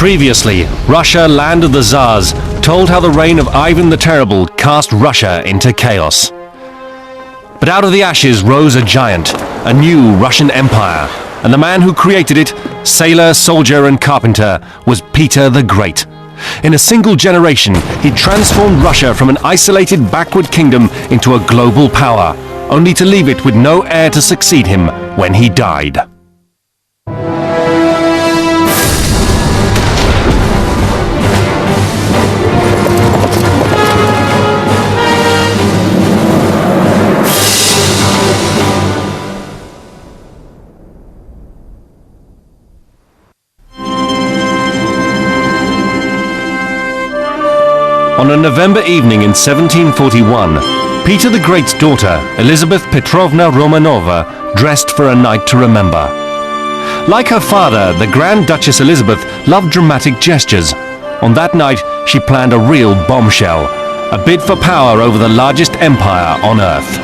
Previously, Russia, land of the Tsars, told how the reign of Ivan the Terrible cast Russia into chaos. But out of the ashes rose a giant, a new Russian empire, and the man who created it, sailor, soldier and carpenter, was Peter the Great. In a single generation, he transformed Russia from an isolated backward kingdom into a global power, only to leave it with no heir to succeed him when he died. On a November evening in 1741, Peter the Great's daughter, Elizabeth Petrovna Romanova, dressed for a night to remember. Like her father, the Grand Duchess Elizabeth loved dramatic gestures. On that night, she planned a real bombshell, a bid for power over the largest empire on earth.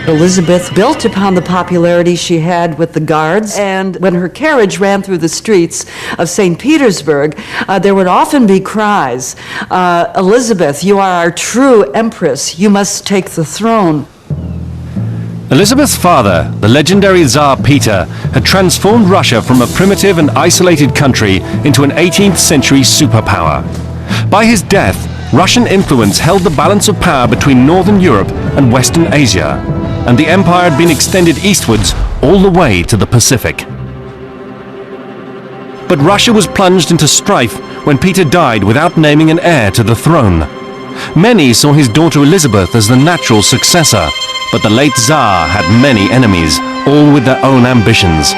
Elizabeth built upon the popularity she had with the guards, and when her carriage ran through the streets of St. Petersburg, there would often be cries, "Elizabeth, you are our true empress. You must take the throne." Elizabeth's father, the legendary Tsar Peter, had transformed Russia from a primitive and isolated country into an 18th century superpower. By his death, Russian influence held the balance of power between Northern Europe and Western Asia, and the empire had been extended eastwards all the way to the Pacific. But Russia was plunged into strife when Peter died without naming an heir to the throne. Many saw his daughter Elizabeth as the natural successor, but the late Tsar had many enemies, all with their own ambitions.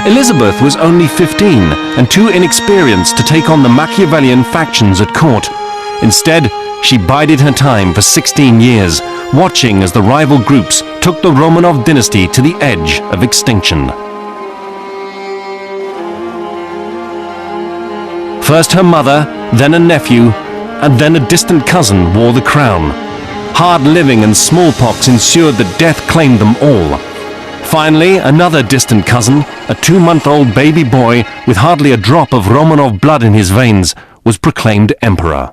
Elizabeth was only 15 and too inexperienced to take on the Machiavellian factions at court. Instead, she bided her time for 16 years, watching as the rival groups took the Romanov dynasty to the edge of extinction. First her mother, then a nephew, and then a distant cousin wore the crown. Hard living and smallpox ensured that death claimed them all. Finally, another distant cousin, a 2-month-old baby boy with hardly a drop of Romanov blood in his veins, was proclaimed emperor.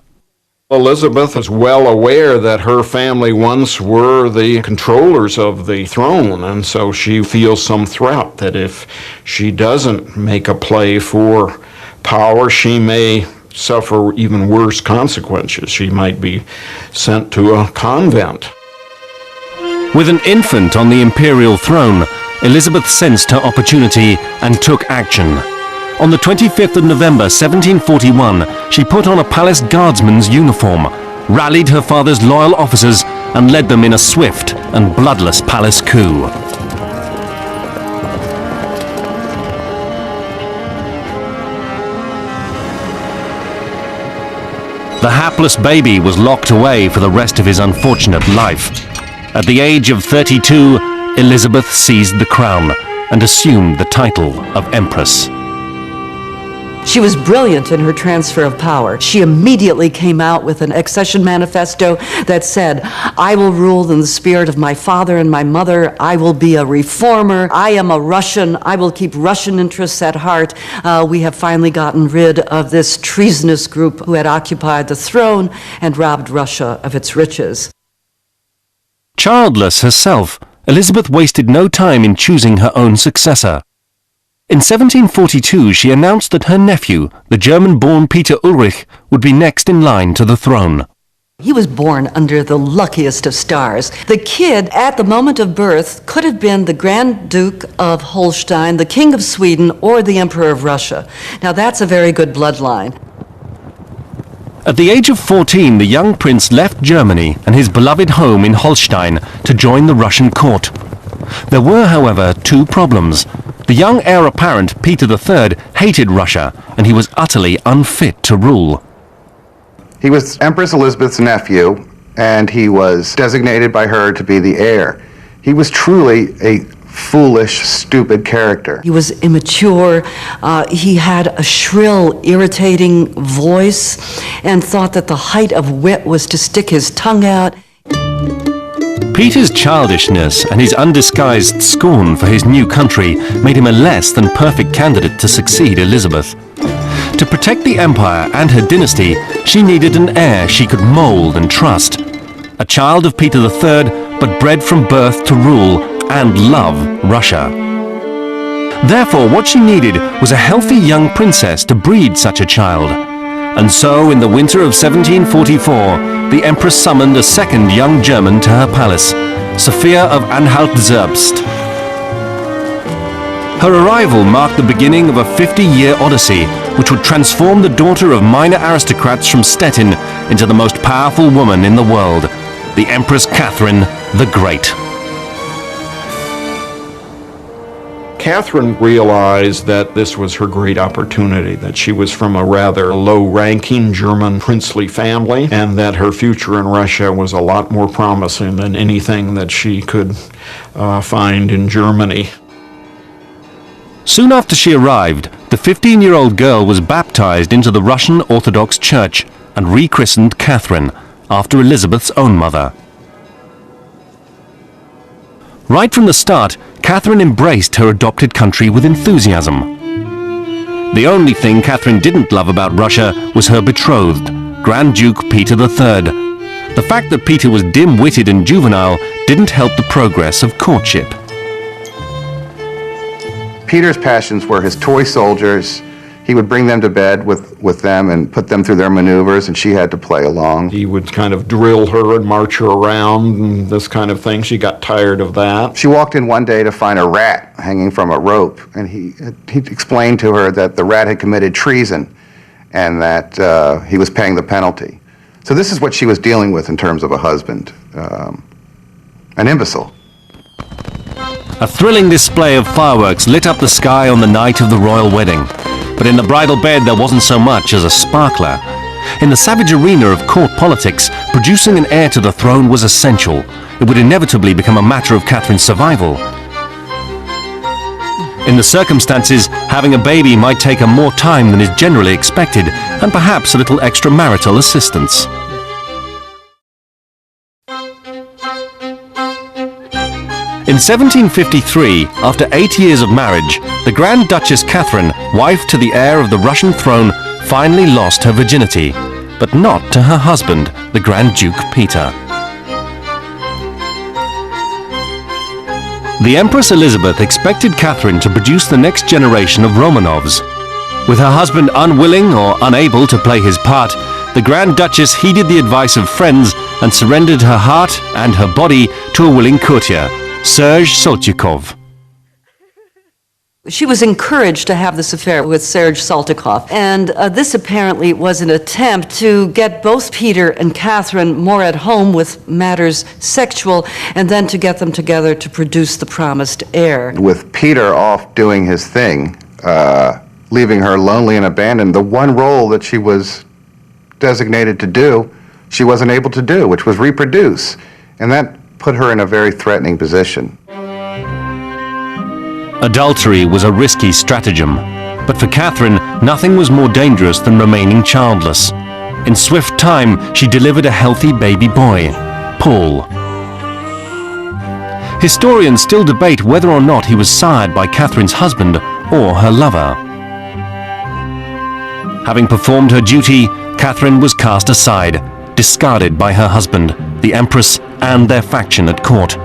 Elizabeth is well aware that her family once were the controllers of the throne, and so she feels some threat that if she doesn't make a play for power, she may suffer even worse consequences. She might be sent to a convent. With an infant on the imperial throne, Elizabeth sensed her opportunity and took action. On the 25th of November 1741, she put on a palace guardsman's uniform, rallied her father's loyal officers, and led them in a swift and bloodless palace coup. The hapless baby was locked away for the rest of his unfortunate life. At the age of 32, Elizabeth seized the crown and assumed the title of Empress. She was brilliant in her transfer of power. She immediately came out with an accession manifesto that said, "I will rule in the spirit of my father and my mother. I will be a reformer. I am a Russian. I will keep Russian interests at heart." We have finally gotten rid of this treasonous group who had occupied the throne and robbed Russia of its riches. Childless herself, Elizabeth wasted no time in choosing her own successor. In 1742, she announced that her nephew, the German-born Peter Ulrich, would be next in line to the throne. He was born under the luckiest of stars. The kid, at the moment of birth, could have been the Grand Duke of Holstein, the King of Sweden, or the Emperor of Russia. Now that's a very good bloodline. At the age of 14, the young prince left Germany and his beloved home in Holstein to join the Russian court. There were, however, two problems. The young heir apparent, Peter III, hated Russia, and he was utterly unfit to rule. He was Empress Elizabeth's nephew, and he was designated by her to be the heir. He was truly a foolish, stupid character. He was immature, he had a shrill, irritating voice, and thought that the height of wit was to stick his tongue out. Peter's childishness and his undisguised scorn for his new country made him a less than perfect candidate to succeed Elizabeth. To protect the empire and her dynasty, she needed an heir she could mould and trust. A child of Peter III, but bred from birth to rule and love Russia. Therefore, what she needed was a healthy young princess to breed such a child. And so, in the winter of 1744, the Empress summoned a second young German to her palace, Sophia of Anhalt-Zerbst. Her arrival marked the beginning of a 50-year odyssey, which would transform the daughter of minor aristocrats from Stettin into the most powerful woman in the world, the Empress Catherine the Great. Catherine realized that this was her great opportunity, that she was from a rather low-ranking German princely family, and that her future in Russia was a lot more promising than anything that she could find in Germany. Soon after she arrived, the 15-year-old girl was baptized into the Russian Orthodox Church and rechristened Catherine, after Elizabeth's own mother. Right from the start, Catherine embraced her adopted country with enthusiasm. The only thing Catherine didn't love about Russia was her betrothed, Grand Duke Peter III. The fact that Peter was dim-witted and juvenile didn't help the progress of courtship. Peter's passions were his toy soldiers. He would bring them to bed with them and put them through their maneuvers, and she had to play along. He would kind of drill her and march her around and this kind of thing. She got tired of that. She walked in one day to find a rat hanging from a rope, and he explained to her that the rat had committed treason and that he was paying the penalty. So this is what she was dealing with in terms of a husband, an imbecile. A thrilling display of fireworks lit up the sky on the night of the royal wedding. But in the bridal bed there wasn't so much as a sparkler. In the savage arena of court politics, producing an heir to the throne was essential. It would inevitably become a matter of Catherine's survival. In the circumstances, having a baby might take her more time than is generally expected, and perhaps a little extramarital assistance. In 1753, after 8 years of marriage, the Grand Duchess Catherine, wife to the heir of the Russian throne, finally lost her virginity, but not to her husband, the Grand Duke Peter. The Empress Elizabeth expected Catherine to produce the next generation of Romanovs. With her husband unwilling or unable to play his part, the Grand Duchess heeded the advice of friends and surrendered her heart and her body to a willing courtier, Serge Soltykov. She was encouraged to have this affair with Serge Saltykov, and this apparently was an attempt to get both Peter and Catherine more at home with matters sexual, and then to get them together to produce the promised heir. With Peter off doing his thing, leaving her lonely and abandoned, the one role that she was designated to do, she wasn't able to do, which was reproduce. And that put her in a very threatening position. Adultery was a risky stratagem, but for Catherine, nothing was more dangerous than remaining childless. In swift time, she delivered a healthy baby boy, Paul. Historians still debate whether or not he was sired by Catherine's husband or her lover. Having performed her duty, Catherine was cast aside, discarded by her husband, the Empress, and their faction at court.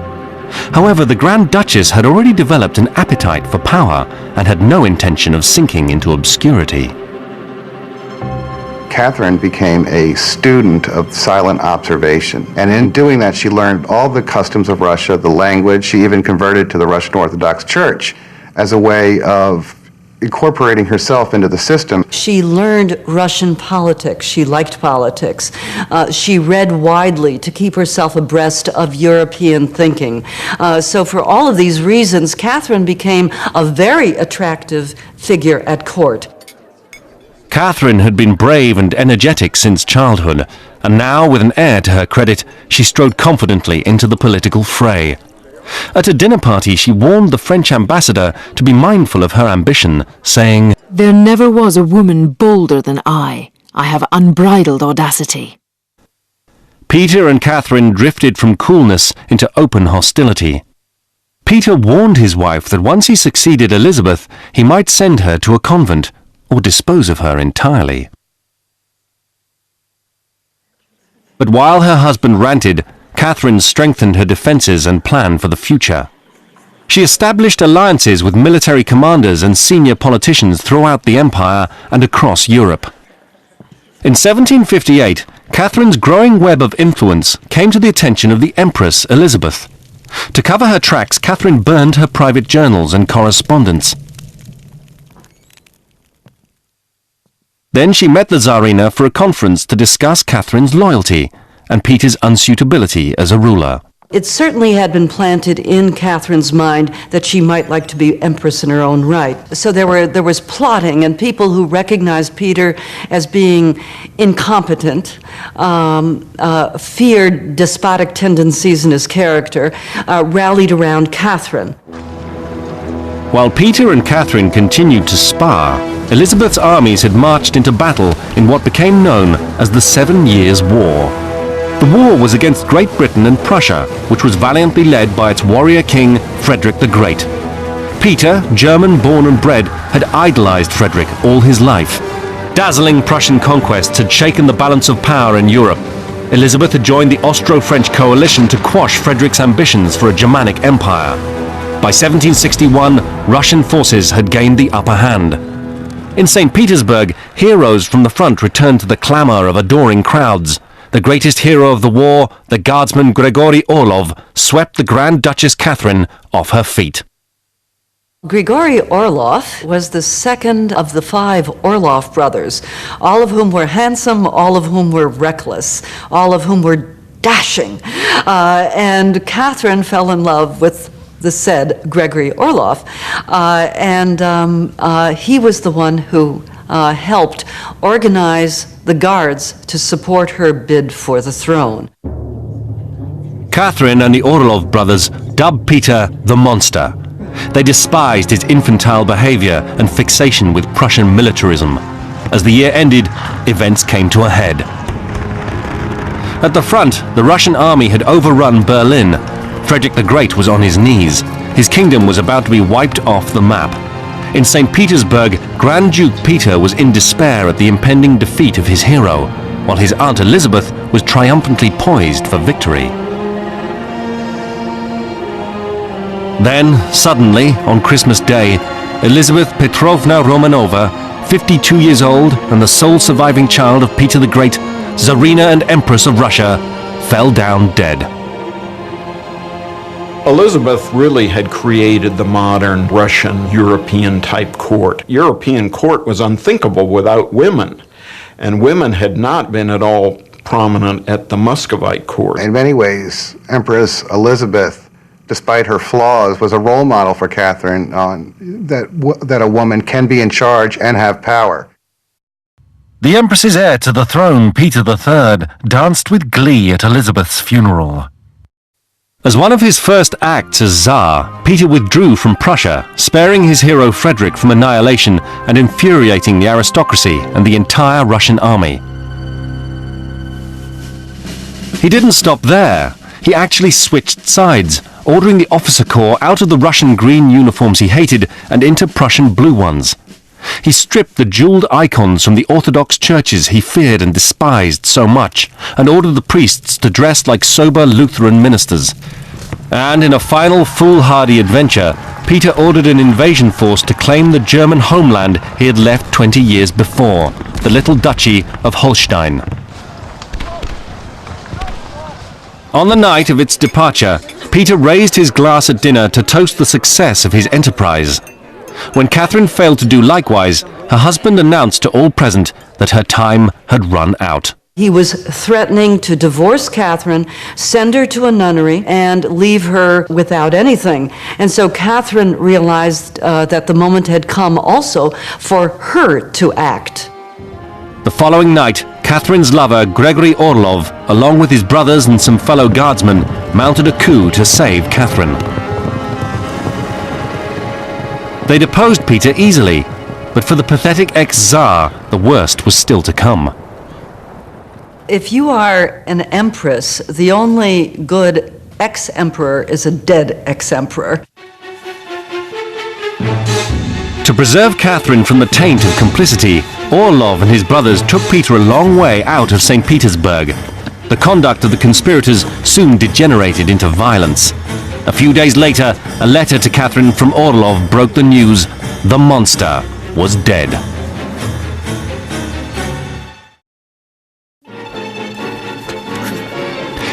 However, the Grand Duchess had already developed an appetite for power and had no intention of sinking into obscurity. Catherine became a student of silent observation, and in doing that she learned all the customs of Russia, the language. She even converted to the Russian Orthodox Church as a way of incorporating herself into the system. She learned Russian politics. She liked politics. She read widely to keep herself abreast of European thinking. So for all of these reasons, Catherine became a very attractive figure at court. Catherine had been brave and energetic since childhood, and now, with an heir to her credit, she strode confidently into the political fray. At a dinner party, she warned the French ambassador to be mindful of her ambition, saying, "There never was a woman bolder than I. I have unbridled audacity." Peter and Catherine drifted from coolness into open hostility. Peter warned his wife that once he succeeded Elizabeth, he might send her to a convent or dispose of her entirely. But while her husband ranted, Catherine strengthened her defences and planned for the future. She established alliances with military commanders and senior politicians throughout the empire and across Europe. In 1758, Catherine's growing web of influence came to the attention of the Empress Elizabeth. To cover her tracks, Catherine burned her private journals and correspondence. Then she met the Tsarina for a conference to discuss Catherine's loyalty and Peter's unsuitability as a ruler. It certainly had been planted in Catherine's mind that she might like to be empress in her own right. So there was plotting, and people who recognized Peter as being incompetent, feared despotic tendencies in his character, rallied around Catherine. While Peter and Catherine continued to spar, Elizabeth's armies had marched into battle in what became known as the 7 Years' War. The war was against Great Britain and Prussia, which was valiantly led by its warrior king, Frederick the Great. Peter, German born and bred, had idolized Frederick all his life. Dazzling Prussian conquests had shaken the balance of power in Europe. Elizabeth had joined the Austro-French coalition to quash Frederick's ambitions for a Germanic empire. By 1761, Russian forces had gained the upper hand. In St. Petersburg, heroes from the front returned to the clamor of adoring crowds. The greatest hero of the war, the guardsman Grigory Orlov, swept the Grand Duchess Catherine off her feet. Grigory Orlov was the second of the 5 Orlov brothers, all of whom were handsome, all of whom were reckless, all of whom were dashing. And Catherine fell in love with the said Gregory Orlov, and he was the one who helped organize the guards to support her bid for the throne. Catherine and the Orlov brothers dubbed Peter the Monster. They despised his infantile behavior and fixation with Prussian militarism. As the year ended, events came to a head. At the front, the Russian army had overrun Berlin. Frederick the Great was on his knees. His kingdom was about to be wiped off the map. In St. Petersburg, Grand Duke Peter was in despair at the impending defeat of his hero, while his aunt Elizabeth was triumphantly poised for victory. Then, suddenly, on Christmas Day, Elizabeth Petrovna Romanova, 52 years old and the sole surviving child of Peter the Great, Tsarina and Empress of Russia, fell down dead. Elizabeth really had created the modern Russian European-type court. European court was unthinkable without women, and women had not been at all prominent at the Muscovite court. In many ways, Empress Elizabeth, despite her flaws, was a role model for Catherine on that a woman can be in charge and have power. The Empress's heir to the throne, Peter III, danced with glee at Elizabeth's funeral. As one of his first acts as Tsar, Peter withdrew from Prussia, sparing his hero Frederick from annihilation and infuriating the aristocracy and the entire Russian army. He didn't stop there. He actually switched sides, ordering the officer corps out of the Russian green uniforms he hated and into Prussian blue ones. He stripped the jeweled icons from the Orthodox churches he feared and despised so much, and ordered the priests to dress like sober Lutheran ministers. And in a final foolhardy adventure, Peter ordered an invasion force to claim the German homeland he had left 20 years before, the little duchy of Holstein. On the night of its departure, Peter raised his glass at dinner to toast the success of his enterprise. When Catherine failed to do likewise, her husband announced to all present that her time had run out. He was threatening to divorce Catherine, send her to a nunnery, and leave her without anything. And so Catherine realized that the moment had come also for her to act. The following night, Catherine's lover, Gregory Orlov, along with his brothers and some fellow guardsmen, mounted a coup to save Catherine. They deposed Peter easily, but for the pathetic ex-Tsar, the worst was still to come. If you are an empress, the only good ex-emperor is a dead ex-emperor. To preserve Catherine from the taint of complicity, Orlov and his brothers took Peter a long way out of St. Petersburg. The conduct of the conspirators soon degenerated into violence. A few days later, a letter to Catherine from Orlov broke the news: the monster was dead.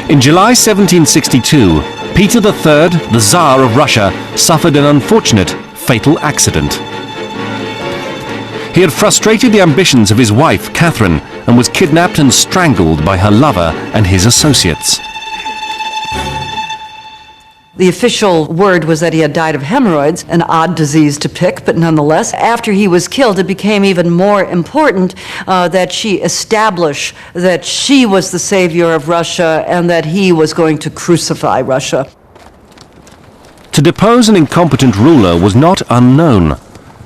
In July 1762, Peter III, the Tsar of Russia, suffered an unfortunate, fatal accident. He had frustrated the ambitions of his wife, Catherine, and was kidnapped and strangled by her lover and his associates. The official word was that he had died of hemorrhoids, an odd disease to pick, but nonetheless, after he was killed, it became even more important that she establish that she was the savior of Russia and that he was going to crucify Russia. To depose an incompetent ruler was not unknown.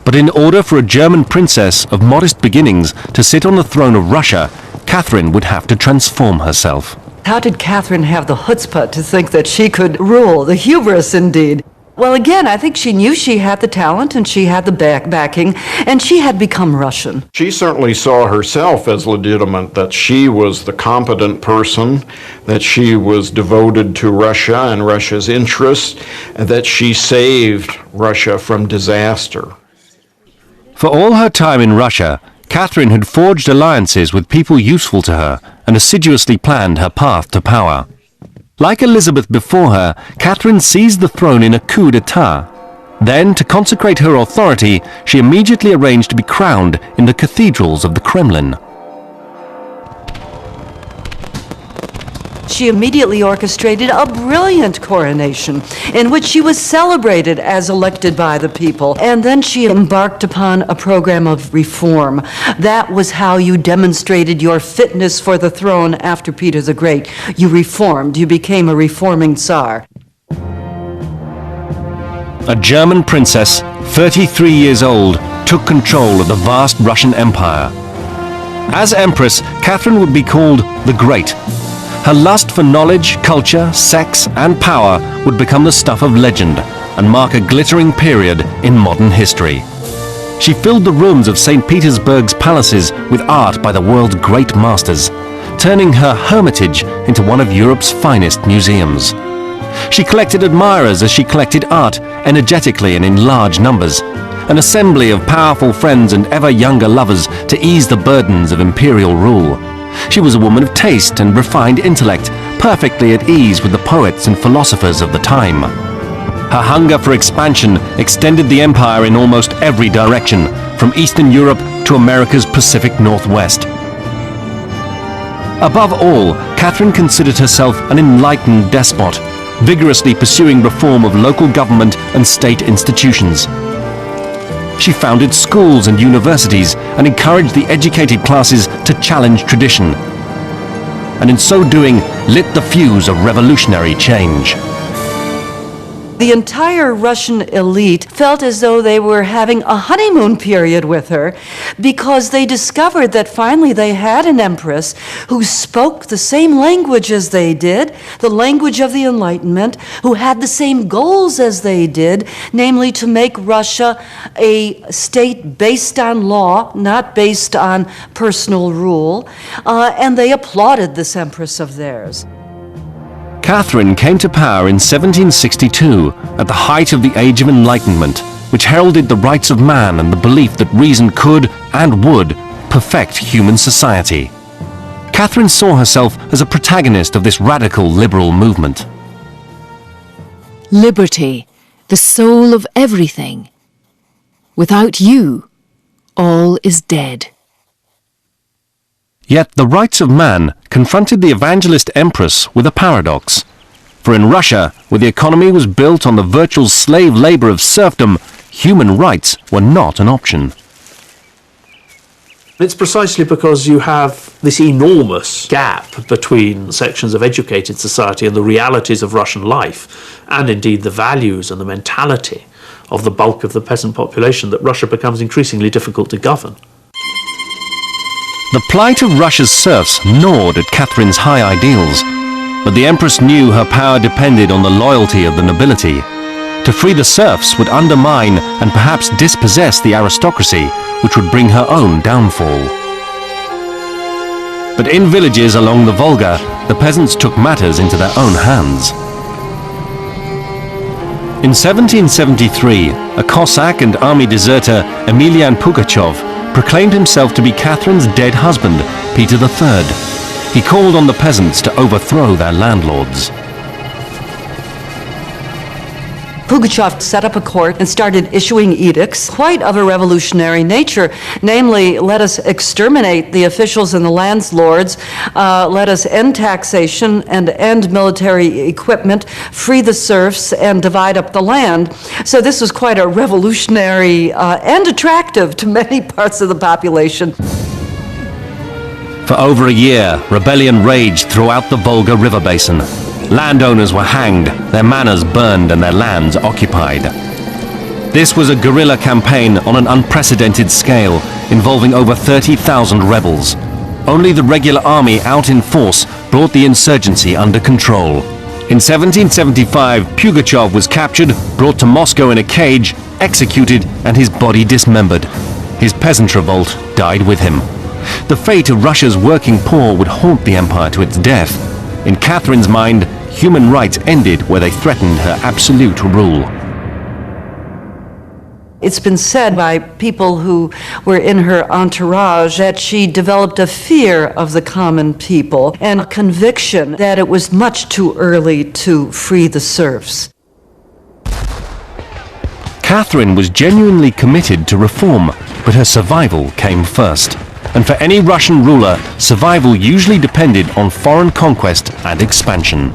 But in order for a German princess of modest beginnings to sit on the throne of Russia, Catherine would have to transform herself. How did Catherine have the chutzpah to think that she could rule? The hubris, indeed. Well, again, I think she knew she had the talent and she had the backing, and she had become Russian. She certainly saw herself as legitimate, that she was the competent person, that she was devoted to Russia and Russia's interests, and that she saved Russia from disaster. For all her time in Russia, Catherine had forged alliances with people useful to her and assiduously planned her path to power. Like Elizabeth before her, Catherine seized the throne in a coup d'etat. Then, to consecrate her authority, she immediately arranged to be crowned in the cathedrals of the Kremlin. She immediately orchestrated a brilliant coronation in which she was celebrated as elected by the people. And then she embarked upon a program of reform. That was how you demonstrated your fitness for the throne after Peter the Great. You reformed. You became a reforming Tsar. A German princess, 33 years old, took control of the vast Russian Empire. As Empress, Catherine would be called the Great. Her lust for knowledge, culture, sex, and power would become the stuff of legend and mark a glittering period in modern history. She filled the rooms of St. Petersburg's palaces with art by the world's great masters, turning her hermitage into one of Europe's finest museums. She collected admirers as she collected art, energetically and in large numbers, an assembly of powerful friends and ever younger lovers to ease the burdens of imperial rule. She was a woman of taste and refined intellect, perfectly at ease with the poets and philosophers of the time. Her hunger for expansion extended the empire in almost every direction, from Eastern Europe to America's Pacific Northwest. Above all, Catherine considered herself an enlightened despot, vigorously pursuing reform of local government and state institutions. She founded schools and universities and encouraged the educated classes to challenge tradition, and in so doing lit the fuse of revolutionary change. The entire Russian elite felt as though they were having a honeymoon period with her because they discovered that finally they had an empress who spoke the same language as they did, the language of the Enlightenment, who had the same goals as they did, namely to make Russia a state based on law, not based on personal rule, and they applauded this empress of theirs. Catherine came to power in 1762, at the height of the Age of Enlightenment, which heralded the rights of man and the belief that reason could and would perfect human society. Catherine saw herself as a protagonist of this radical liberal movement. Liberty, the soul of everything. Without you, all is dead. Yet the rights of man confronted the evangelist empress with a paradox. For in Russia, where the economy was built on the virtual slave labor of serfdom, human rights were not an option. It's precisely because you have this enormous gap between sections of educated society and the realities of Russian life, and indeed the values and the mentality of the bulk of the peasant population, that Russia becomes increasingly difficult to govern. The plight of Russia's serfs gnawed at Catherine's high ideals, but the Empress knew her power depended on the loyalty of the nobility. To free the serfs would undermine and perhaps dispossess the aristocracy, which would bring her own downfall. But in villages along the Volga, the peasants took matters into their own hands. In 1773, a Cossack and army deserter, Emelian Pugachev, proclaimed himself to be Catherine's dead husband, Peter III. He called on the peasants to overthrow their landlords. Pugachev set up a court and started issuing edicts, quite of a revolutionary nature, namely, let us exterminate the officials and the landlords, let us end taxation and end military equipment, free the serfs, and divide up the land. So this was quite a revolutionary and attractive to many parts of the population. For over a year, rebellion raged throughout the Volga River basin. Landowners were hanged, their manors burned, and their lands occupied. This was a guerrilla campaign on an unprecedented scale, involving over 30,000 rebels. Only the regular army out in force brought the insurgency under control. In 1775, Pugachev was captured, brought to Moscow in a cage, executed, and his body dismembered. His peasant revolt died with him. The fate of Russia's working poor would haunt the empire to its death. In Catherine's mind, human rights ended where they threatened her absolute rule. It's been said by people who were in her entourage that she developed a fear of the common people and a conviction that it was much too early to free the serfs. Catherine was genuinely committed to reform, but her survival came first. And for any Russian ruler, survival usually depended on foreign conquest and expansion.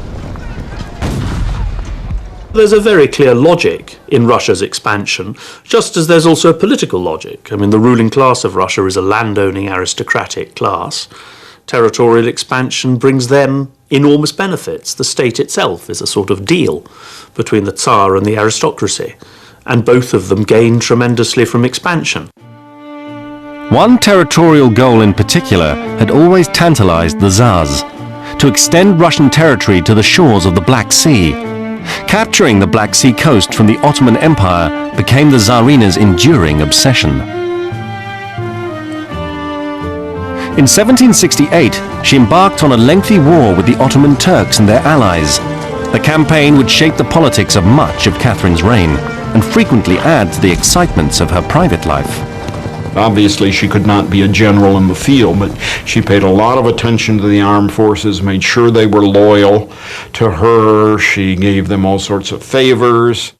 There's a very clear logic in Russia's expansion, just as there's also a political logic. I mean, the ruling class of Russia is a landowning aristocratic class. Territorial expansion brings them enormous benefits. The state itself is a sort of deal between the Tsar and the aristocracy, and both of them gain tremendously from expansion. One territorial goal in particular had always tantalized the Tsars: to extend Russian territory to the shores of the Black Sea. Capturing the Black Sea coast from the Ottoman Empire became the Tsarina's enduring obsession. In 1768, she embarked on a lengthy war with the Ottoman Turks and their allies. The campaign would shape the politics of much of Catherine's reign and frequently add to the excitements of her private life. Obviously, she could not be a general in the field, but she paid a lot of attention to the armed forces, made sure they were loyal to her. She gave them all sorts of favors.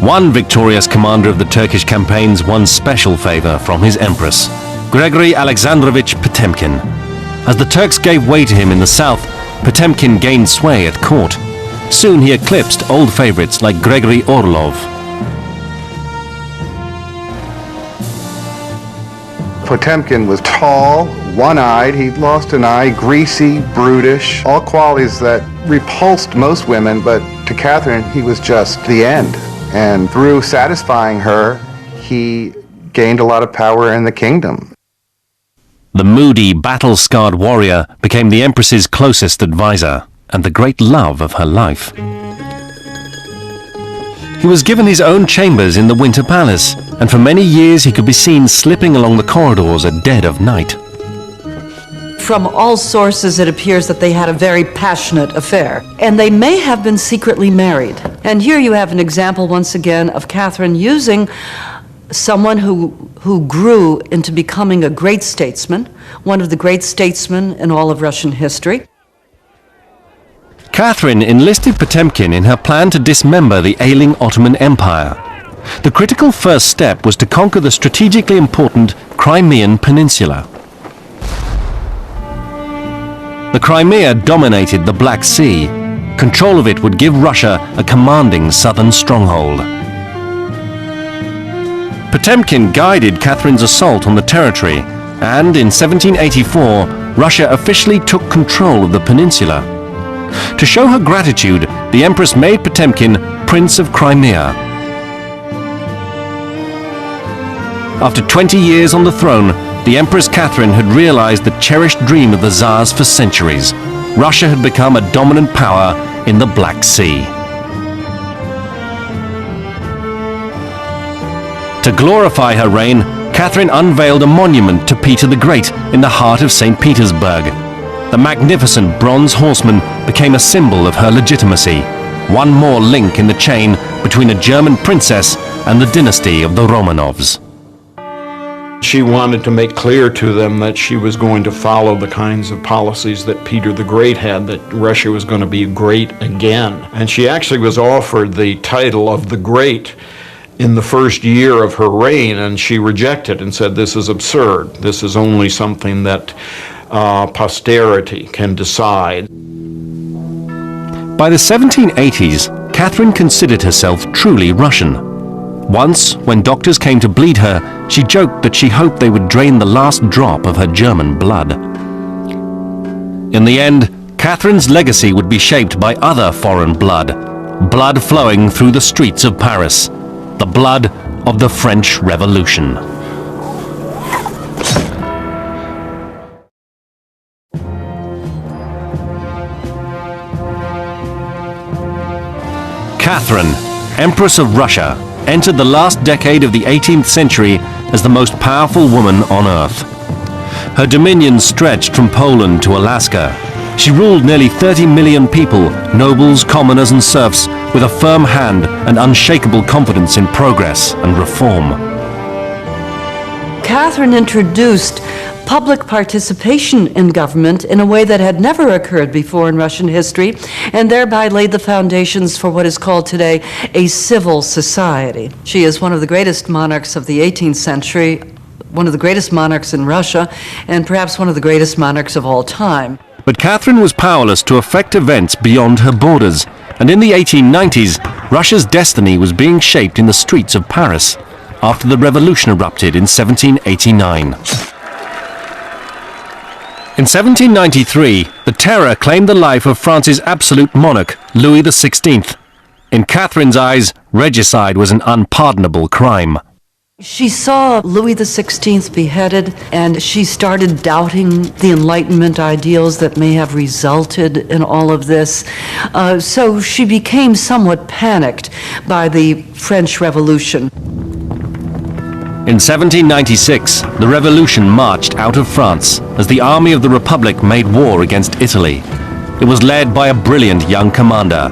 One victorious commander of the Turkish campaigns won special favor from his empress, Gregory Alexandrovich Potemkin. As the Turks gave way to him in the south, Potemkin gained sway at court. Soon he eclipsed old favorites like Gregory Orlov. Potemkin was tall, one-eyed, he'd lost an eye, greasy, brutish, all qualities that repulsed most women, but to Catherine, he was just the end. And through satisfying her, he gained a lot of power in the kingdom. The moody, battle-scarred warrior became the Empress's closest advisor and the great love of her life. He was given his own chambers in the Winter Palace, and for many years he could be seen slipping along the corridors at dead of night. From all sources, it appears that they had a very passionate affair, and they may have been secretly married. And here you have an example, once again, of Catherine using someone who grew into becoming a great statesman, one of the great statesmen in all of Russian history. Catherine enlisted Potemkin in her plan to dismember the ailing Ottoman Empire. The critical first step was to conquer the strategically important Crimean Peninsula. The Crimea dominated the Black Sea. Control of it would give Russia a commanding southern stronghold. Potemkin guided Catherine's assault on the territory, and in 1784, Russia officially took control of the peninsula. To show her gratitude, the Empress made Potemkin Prince of Crimea. After 20 years on the throne, the Empress Catherine had realized the cherished dream of the Tsars for centuries. Russia had become a dominant power in the Black Sea. To glorify her reign, Catherine unveiled a monument to Peter the Great in the heart of St. Petersburg. The magnificent bronze horseman became a symbol of her legitimacy, one more link in the chain between a German princess and the dynasty of the Romanovs. She wanted to make clear to them that she was going to follow the kinds of policies that Peter the Great had, that Russia was going to be great again. And she actually was offered the title of the Great in the first year of her reign, and she rejected and said, "This is absurd. This is only something that posterity can decide." By the 1780s, Catherine considered herself truly Russian. Once, when doctors came to bleed her, she joked that she hoped they would drain the last drop of her German blood. In the end, Catherine's legacy would be shaped by other foreign blood, blood flowing through the streets of Paris, the blood of the French Revolution. Catherine, Empress of Russia, entered the last decade of the 18th century as the most powerful woman on earth. Her dominions stretched from Poland to Alaska. She ruled nearly 30 million people, nobles, commoners and serfs, with a firm hand and unshakable confidence in progress and reform. Catherine introduced public participation in government in a way that had never occurred before in Russian history, and thereby laid the foundations for what is called today a civil society. She is one of the greatest monarchs of the 18th century, one of the greatest monarchs in Russia, and perhaps one of the greatest monarchs of all time. But Catherine was powerless to affect events beyond her borders, and in the 1890s, Russia's destiny was being shaped in the streets of Paris after the revolution erupted in 1789. In 1793, the Terror claimed the life of France's absolute monarch, Louis XVI. In Catherine's eyes, regicide was an unpardonable crime. She saw Louis XVI beheaded, and she started doubting the Enlightenment ideals that may have resulted in all of this. So she became somewhat panicked by the French Revolution. In 1796, the revolution marched out of France as the army of the Republic made war against Italy. It was led by a brilliant young commander.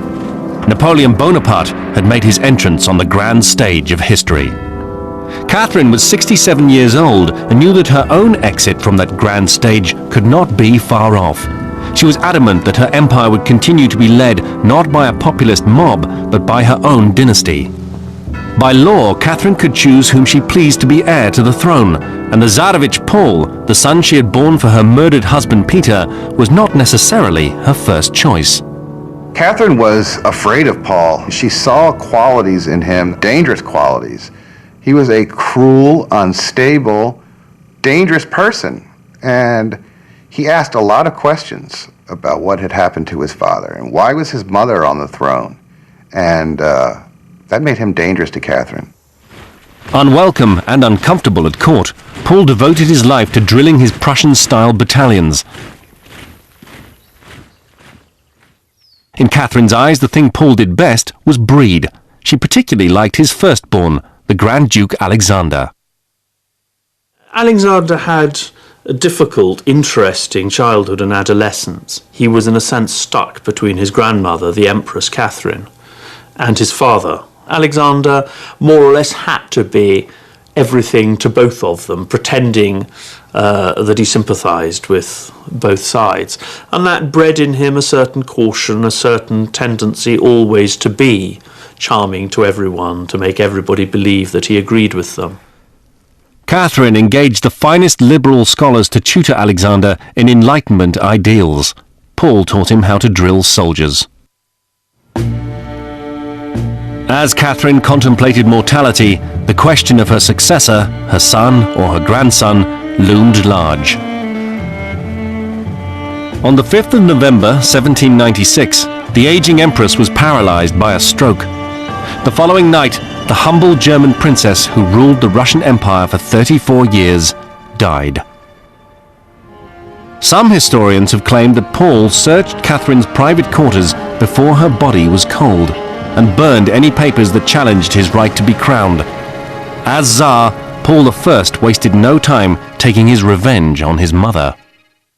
Napoleon Bonaparte had made his entrance on the grand stage of history. Catherine was 67 years old and knew that her own exit from that grand stage could not be far off. She was adamant that her empire would continue to be led not by a populist mob, but by her own dynasty. By law, Catherine could choose whom she pleased to be heir to the throne, and the Tsarevich Paul, the son she had borne for her murdered husband Peter, was not necessarily her first choice. Catherine was afraid of Paul. She saw qualities in him, dangerous qualities. He was a cruel, unstable, dangerous person, and he asked a lot of questions about what had happened to his father and why was his mother on the throne, and that made him dangerous to Catherine. Unwelcome and uncomfortable at court, Paul devoted his life to drilling his Prussian-style battalions. In Catherine's eyes, the thing Paul did best was breed. She particularly liked his firstborn, the Grand Duke Alexander. Alexander had a difficult, interesting childhood and adolescence. He was in a sense stuck between his grandmother, the Empress Catherine, and his father. Alexander more or less had to be everything to both of them, pretending that he sympathised with both sides. And that bred in him a certain caution, a certain tendency always to be charming to everyone, to make everybody believe that he agreed with them. Catherine engaged the finest liberal scholars to tutor Alexander in Enlightenment ideals. Paul taught him how to drill soldiers. As Catherine contemplated mortality, the question of her successor, her son or her grandson, loomed large. On the 5th of November 1796, the aging empress was paralyzed by a stroke. The following night, the humble German princess who ruled the Russian Empire for 34 years died. Some historians have claimed that Paul searched Catherine's private quarters before her body was cold and burned any papers that challenged his right to be crowned. As Tsar, Paul I wasted no time taking his revenge on his mother.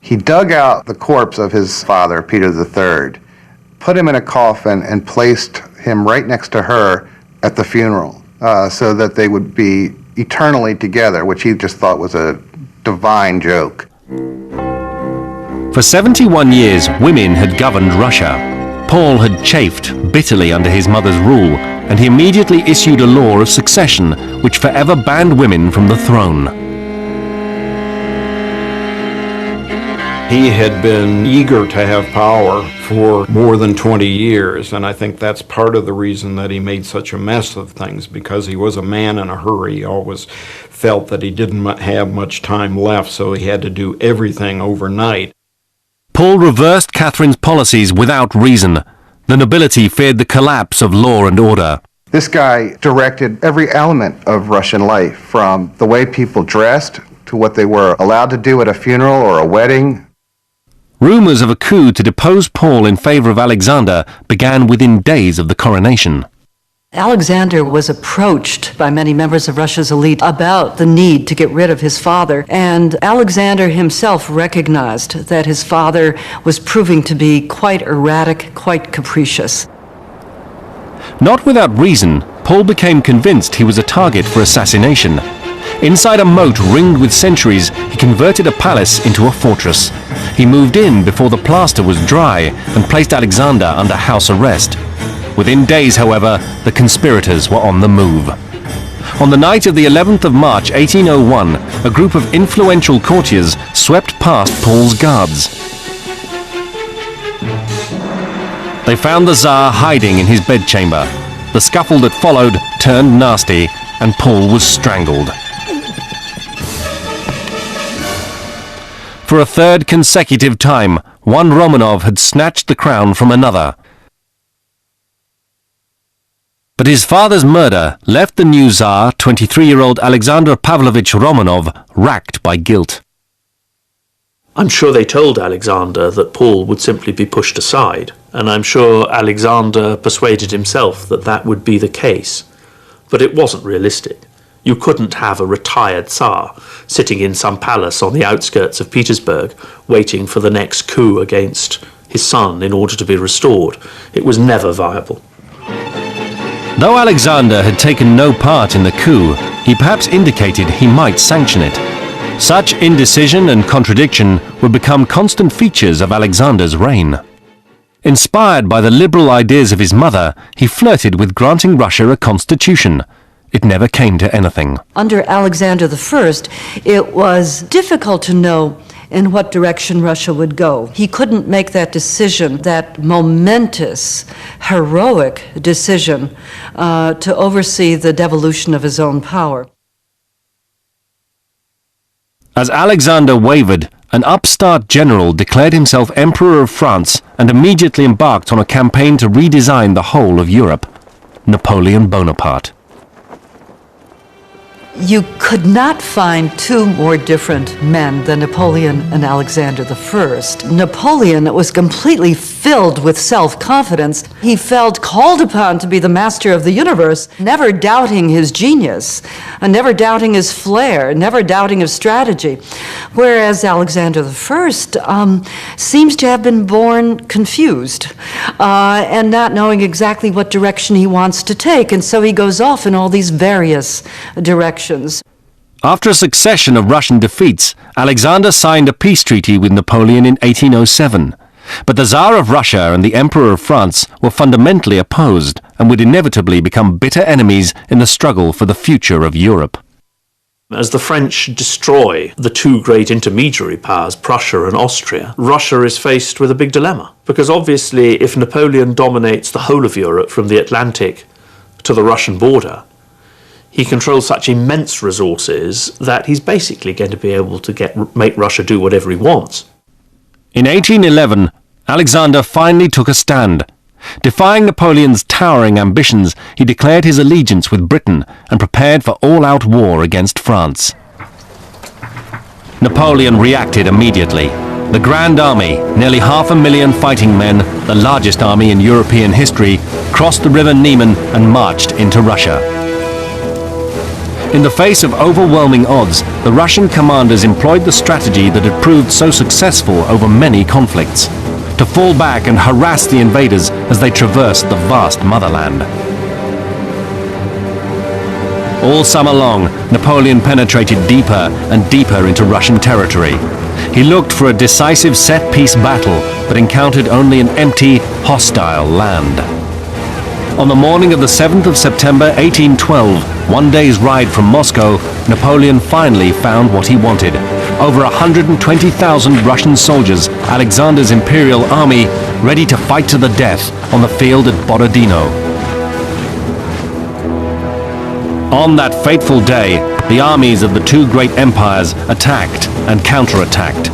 He dug out the corpse of his father, Peter III, put him in a coffin, and placed him right next to her at the funeral, so that they would be eternally together, which he just thought was a divine joke. For 71 years, women had governed Russia. Paul had chafed bitterly under his mother's rule, and he immediately issued a law of succession which forever banned women from the throne. He had been eager to have power for more than 20 years, and I think that's part of the reason that he made such a mess of things, because he was a man in a hurry. He always felt that he didn't have much time left, so he had to do everything overnight. Paul reversed Catherine's policies without reason. The nobility feared the collapse of law and order. This guy directed every element of Russian life, from the way people dressed to what they were allowed to do at a funeral or a wedding. Rumors of a coup to depose Paul in favor of Alexander began within days of the coronation. Alexander was approached by many members of Russia's elite about the need to get rid of his father, and Alexander himself recognized that his father was proving to be quite erratic, quite capricious. Not without reason, Paul became convinced he was a target for assassination. Inside a moat ringed with sentries, he converted a palace into a fortress. He moved in before the plaster was dry and placed Alexander under house arrest. Within days, however, the conspirators were on the move. On the night of the 11th of March 1801, a group of influential courtiers swept past Paul's guards. They found the Tsar hiding in his bedchamber. The scuffle that followed turned nasty, and Paul was strangled. For a third consecutive time, one Romanov had snatched the crown from another. But his father's murder left the new Tsar, 23-year-old Alexander Pavlovich Romanov, racked by guilt. I'm sure they told Alexander that Paul would simply be pushed aside, and I'm sure Alexander persuaded himself that that would be the case. But it wasn't realistic. You couldn't have a retired Tsar sitting in some palace on the outskirts of Petersburg waiting for the next coup against his son in order to be restored. It was never viable. Though Alexander had taken no part in the coup, he perhaps indicated he might sanction it. Such indecision and contradiction would become constant features of Alexander's reign. Inspired by the liberal ideas of his mother, he flirted with granting Russia a constitution. It never came to anything. Under Alexander I, it was difficult to know in what direction Russia would go. He couldn't make that decision, that momentous, heroic decision to oversee the devolution of his own power. As Alexander wavered, an upstart general declared himself Emperor of France and immediately embarked on a campaign to redesign the whole of Europe. Napoleon Bonaparte. You could not find two more different men than Napoleon and Alexander I. Napoleon was completely filled with self-confidence. He felt called upon to be the master of the universe, never doubting his genius, never doubting his flair, never doubting his strategy. Whereas Alexander I seems to have been born confused and not knowing exactly what direction he wants to take, and so he goes off in all these various directions. After a succession of Russian defeats, Alexander signed a peace treaty with Napoleon in 1807. But the Tsar of Russia and the Emperor of France were fundamentally opposed and would inevitably become bitter enemies in the struggle for the future of Europe. As the French destroy the two great intermediary powers, Prussia and Austria, Russia is faced with a big dilemma. Because obviously, if Napoleon dominates the whole of Europe from the Atlantic to the Russian border, he controls such immense resources that he's basically going to be able to make Russia do whatever he wants. In 1811, Alexander finally took a stand. Defying Napoleon's towering ambitions, he declared his allegiance with Britain and prepared for all-out war against France. Napoleon reacted immediately. The Grand Army, nearly 500,000 fighting men, the largest army in European history, crossed the river Niemen and marched into Russia. In the face of overwhelming odds, the Russian commanders employed the strategy that had proved so successful over many conflicts: to fall back and harass the invaders as they traversed the vast motherland. All summer long, Napoleon penetrated deeper and deeper into Russian territory. He looked for a decisive set-piece battle, but encountered only an empty, hostile land. On the morning of the 7th of September 1812, one day's ride from Moscow, Napoleon finally found what he wanted. Over 120,000 Russian soldiers, Alexander's imperial army, ready to fight to the death on the field at Borodino. On that fateful day, the armies of the two great empires attacked and counterattacked.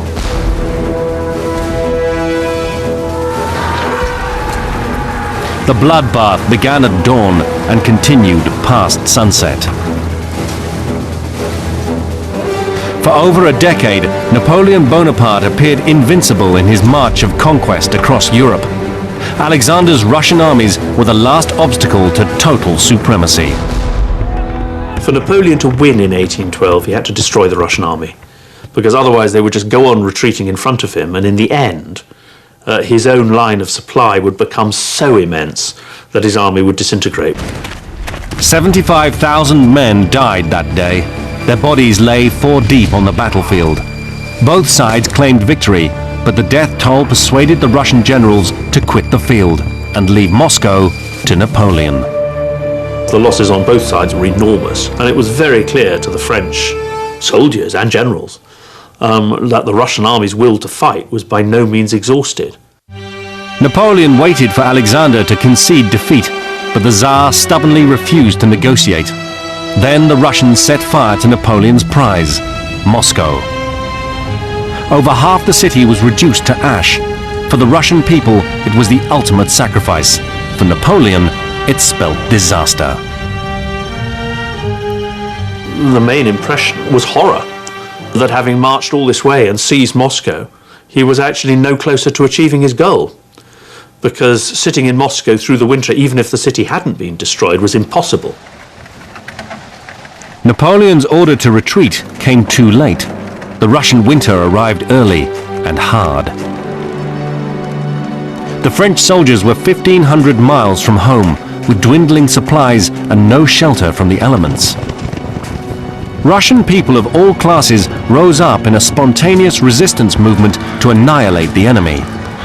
The bloodbath began at dawn and continued past sunset. For over a decade, Napoleon Bonaparte appeared invincible in his march of conquest across Europe. Alexander's Russian armies were the last obstacle to total supremacy. For Napoleon to win in 1812, he had to destroy the Russian army, because otherwise they would just go on retreating in front of him, and in the end, his own line of supply would become so immense that his army would disintegrate. 75,000 men died that day. Their bodies lay 4 deep on the battlefield. Both sides claimed victory, but the death toll persuaded the Russian generals to quit the field and leave Moscow to Napoleon. The losses on both sides were enormous, and it was very clear to the French soldiers and generals that the Russian army's will to fight was by no means exhausted. Napoleon waited for Alexander to concede defeat, but the Tsar stubbornly refused to negotiate. Then the Russians set fire to Napoleon's prize, Moscow. Over half the city was reduced to ash. For the Russian people, it was the ultimate sacrifice. For Napoleon, it spelt disaster. The main impression was horror, that having marched all this way and seized Moscow, he was actually no closer to achieving his goal. Because sitting in Moscow through the winter, even if the city hadn't been destroyed, was impossible. Napoleon's order to retreat came too late. The Russian winter arrived early and hard. The French soldiers were 1,500 miles from home, with dwindling supplies and no shelter from the elements. Russian people of all classes rose up in a spontaneous resistance movement to annihilate the enemy.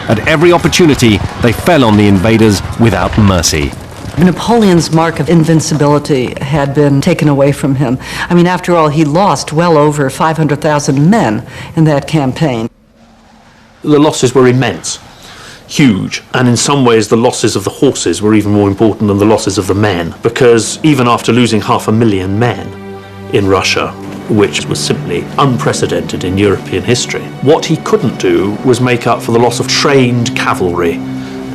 At every opportunity, they fell on the invaders without mercy. Napoleon's mark of invincibility had been taken away from him. I mean, after all, he lost well over 500,000 men in that campaign. The losses were immense, huge, and in some ways the losses of the horses were even more important than the losses of the men, because even after losing 500,000 men in Russia, which was simply unprecedented in European history, what he couldn't do was make up for the loss of trained cavalry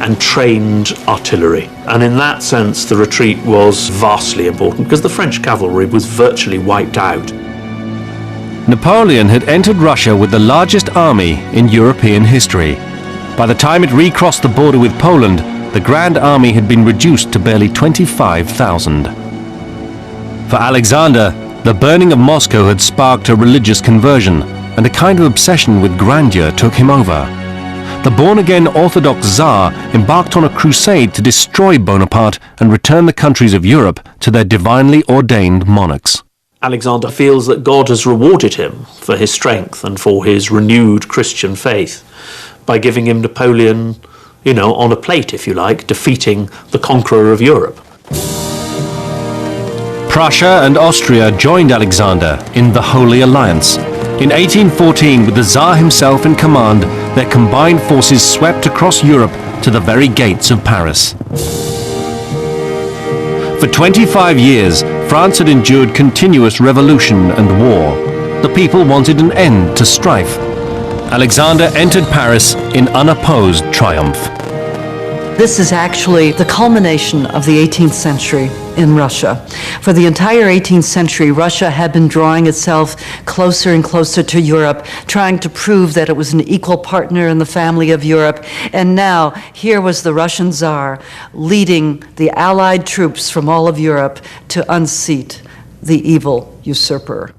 and trained artillery. And in that sense, the retreat was vastly important, because the French cavalry was virtually wiped out. Napoleon had entered Russia with the largest army in European history. By the time it recrossed the border with Poland, the Grand Army had been reduced to barely 25,000. For Alexander, the burning of Moscow had sparked a religious conversion, and a kind of obsession with grandeur took him over. The born-again Orthodox Tsar embarked on a crusade to destroy Bonaparte and return the countries of Europe to their divinely ordained monarchs. Alexander feels that God has rewarded him for his strength and for his renewed Christian faith by giving him Napoleon, on a plate, if you like, defeating the conqueror of Europe. Prussia and Austria joined Alexander in the Holy Alliance. In 1814, with the Tsar himself in command, their combined forces swept across Europe to the very gates of Paris. For 25 years, France had endured continuous revolution and war. The people wanted an end to strife. Alexander entered Paris in unopposed triumph. This is actually the culmination of the 18th century in Russia. For the entire 18th century, Russia had been drawing itself closer and closer to Europe, trying to prove that it was an equal partner in the family of Europe. And now, here was the Russian Tsar leading the Allied troops from all of Europe to unseat the evil usurper.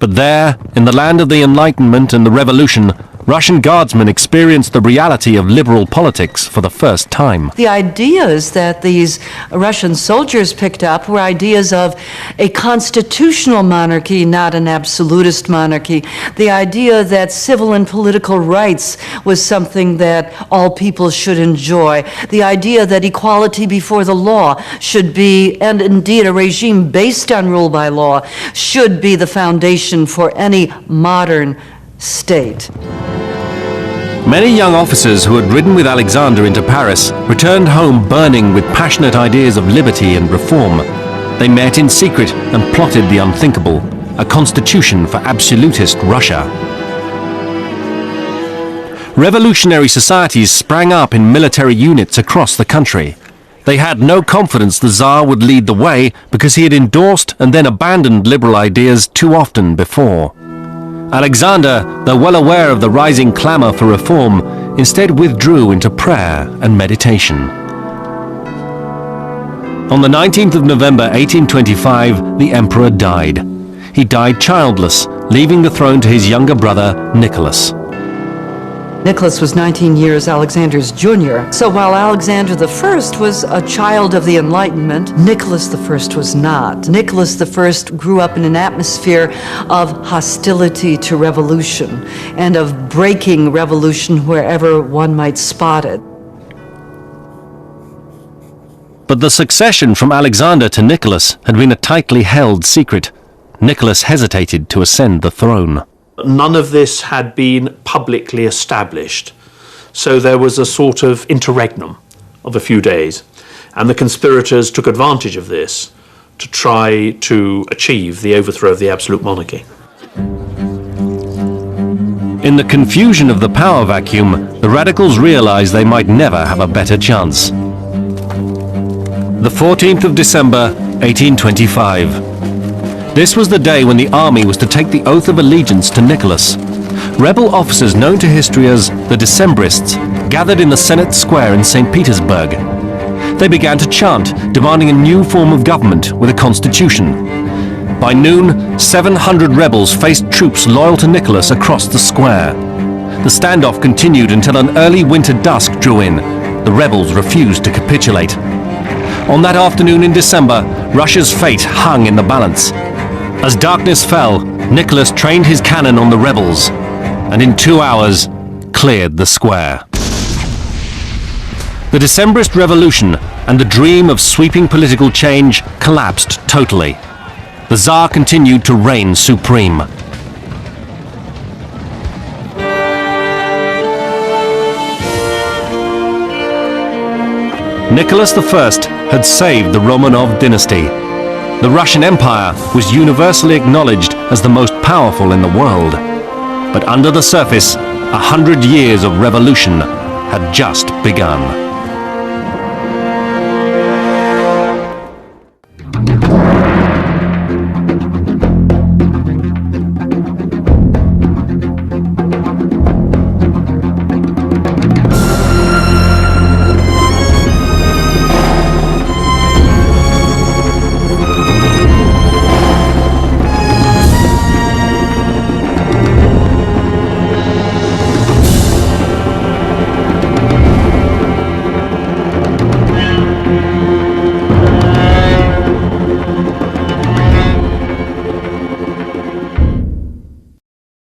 But there, in the land of the Enlightenment and the Revolution, Russian guardsmen experienced the reality of liberal politics for the first time. The ideas that these Russian soldiers picked up were ideas of a constitutional monarchy, not an absolutist monarchy. The idea that civil and political rights was something that all people should enjoy. The idea that equality before the law should be, and indeed a regime based on rule by law, should be the foundation for any modern state. Many young officers who had ridden with Alexander into Paris returned home burning with passionate ideas of liberty and reform. They met in secret and plotted the unthinkable, a constitution for absolutist Russia. Revolutionary societies sprang up in military units across the country. They had no confidence the Tsar would lead the way because he had endorsed and then abandoned liberal ideas too often before. Alexander, though well aware of the rising clamour for reform, instead withdrew into prayer and meditation. On the 19th of November 1825, the emperor died. He died childless, leaving the throne to his younger brother, Nicholas. Nicholas was 19 years Alexander's junior. So while Alexander I was a child of the Enlightenment, Nicholas I was not. Nicholas I grew up in an atmosphere of hostility to revolution and of breaking revolution wherever one might spot it. But the succession from Alexander to Nicholas had been a tightly held secret. Nicholas hesitated to ascend the throne. None of this had been publicly established, so there was a sort of interregnum of a few days, and the conspirators took advantage of this to try to achieve the overthrow of the absolute monarchy. In the confusion of the power vacuum, the radicals realized they might never have a better chance. The 14th of December, 1825. This was the day when the army was to take the oath of allegiance to Nicholas. Rebel officers known to history as the Decembrists gathered in the Senate Square in St. Petersburg. They began to chant, demanding a new form of government with a constitution. By noon, 700 rebels faced troops loyal to Nicholas across the square. The standoff continued until an early winter dusk drew in. The rebels refused to capitulate. On that afternoon in December, Russia's fate hung in the balance. As darkness fell, Nicholas trained his cannon on the rebels, and in 2 hours, cleared the square. The Decembrist revolution and the dream of sweeping political change collapsed totally. The Tsar continued to reign supreme. Nicholas I had saved the Romanov dynasty. The Russian Empire was universally acknowledged as the most powerful in the world. But under the surface, 100 years of revolution had just begun.